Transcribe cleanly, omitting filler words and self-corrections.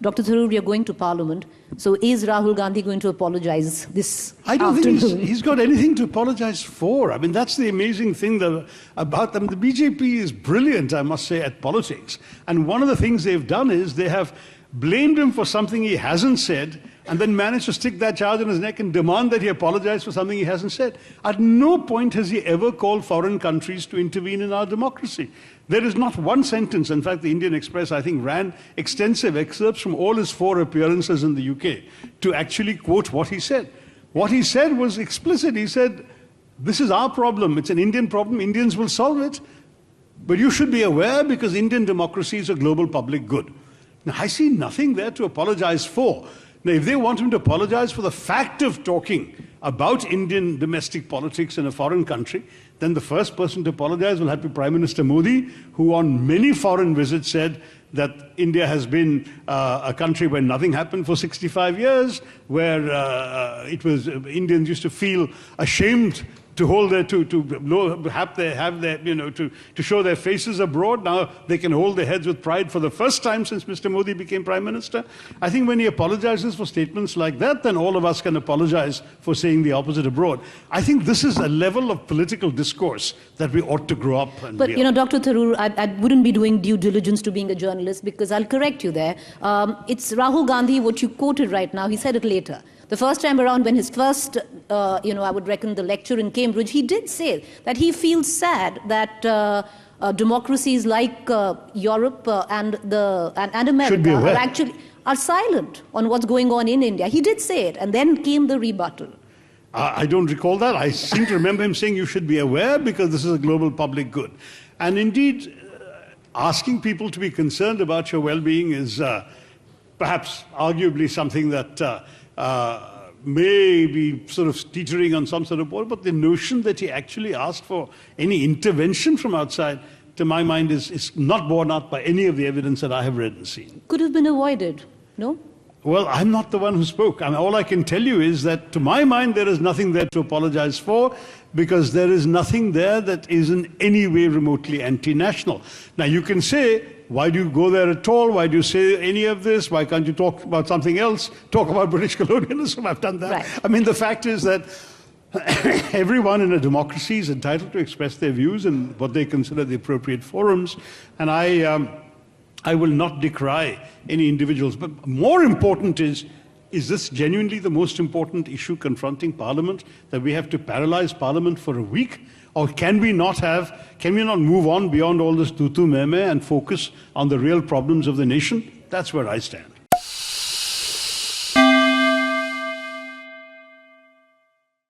Dr. Tharoor, we are going to Parliament. So is Rahul Gandhi going to apologize this I don't afternoon? think he's got anything to apologize for. I mean, that's the amazing thing about them. The BJP is brilliant, I must say, at politics. And one of the things they've done is they have blamed him for something he hasn't said and then managed to stick that charge on his neck and demand that he apologize for something he hasn't said. At no point has he ever called foreign countries to intervene in our democracy. There is not one sentence. In fact, the Indian Express, I think, ran extensive excerpts from all his 4 appearances in the UK to actually quote what he said. What he said was explicit. He said, this is our problem. It's an Indian problem. Indians will solve it. But you should be aware because Indian democracy is a global public good. Now, I see nothing there to apologize for. Now, if they want him to apologize for the fact of talking about Indian domestic politics in a foreign country, then the first person to apologize will have to be Prime Minister Modi, who on many foreign visits said that India has been a country where nothing happened for 65 years, where Indians used to feel ashamed to hold their, to show their faces abroad. Now they can hold their heads with pride for the first time since Mr. Modi became Prime Minister. I think when he apologizes for statements like that, then all of us can apologize for saying the opposite abroad. I think this is a level of political discourse that we ought to grow up and But, Dr. Tharoor, I wouldn't be doing due diligence to being a journalist because I'll correct you there. It's Rahul Gandhi, what you quoted right now, he said it later. The first time around when his first, I would reckon the lecture in Cambridge, he did say that he feels sad that democracies like Europe and America are silent on what's going on in India. He did say it, and then came the rebuttal. I don't recall that. I seem to remember him saying you should be aware because this is a global public good. And indeed, asking people to be concerned about your well-being is perhaps arguably something that may be sort of teetering on some sort of board, but the notion that he actually asked for any intervention from outside, to my mind, is not borne out by any of the evidence that I have read and seen. Could have been avoided, no? Well, I'm not the one who spoke. I mean, all I can tell you is that, to my mind, there is nothing there to apologize for because there is nothing there that is in any way remotely anti-national. Now, you can say, why do you go there at all? Why do you say any of this? Why can't you talk about something else? Talk about British colonialism? I've done that. Right. I mean, the fact is that everyone in a democracy is entitled to express their views in what they consider the appropriate forums. And I will not decry any individuals. But more important is this genuinely the most important issue confronting Parliament, that we have to paralyze Parliament for a week? Or can we not move on beyond all this tutu meme and focus on the real problems of the nation? That's where I stand.